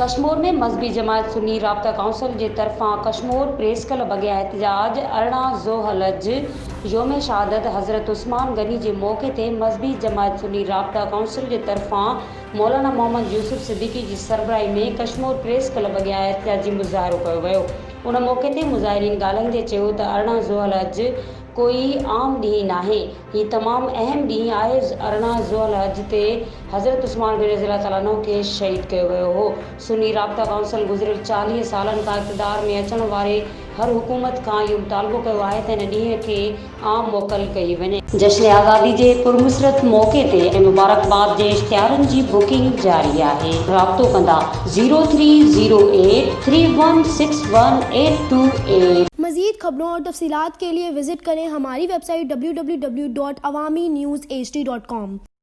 कश्मीर में मजहबी जमात सुन्नी राब्ता काउंसिल के तरफां कश्मीर प्रेस क्लब अॻियां एहतजाज 18 ज़ोहलज योम शहादत हज़रत उस्मान गनी के मौके ते मजहबी जमात सुन्नी राब्ता काउंसिल के तरफां मौलाना मोहम्मद यूसुफ सिद्दीकी की सरबराही में कश्मीर प्रेस क्लब अॻियां एहतजाजी मुज़ाहिरो कयो वियो। उन मौके ते मुज़ाहिरीन ॻाल्हाईंदे चयो त 18 ज़ोहलज कोई आम ॾींहुं नाहे, ही तमाम अहम ॾींहुं आहे। 18 ज़ोहलज ते हज़रत उस्मान गनी रज़ी अल्लाह तआला खे शहीद कियो वियो हो। सुन्नी राब्ता काउंसिल गुज़िरियल 40 सालनि खां इक़्तिदार में अचण वारे हर हुकूमत खां इहो मुतालबो कयो आहे त हिन ॾींहं खे आम मोकल कई वञे। जश्न आज़ादी जे पुरमसरत मौक़े ते ऐं मुबारकबाद जे इश्तिहारनि जी बुकिंग जारी आहे। राब्तो कंदा 0308316188। मज़ीद खबरों और तफसीलात के लिए विजिट करें हमारी वेबसाइट www.awamiNewsHD.com।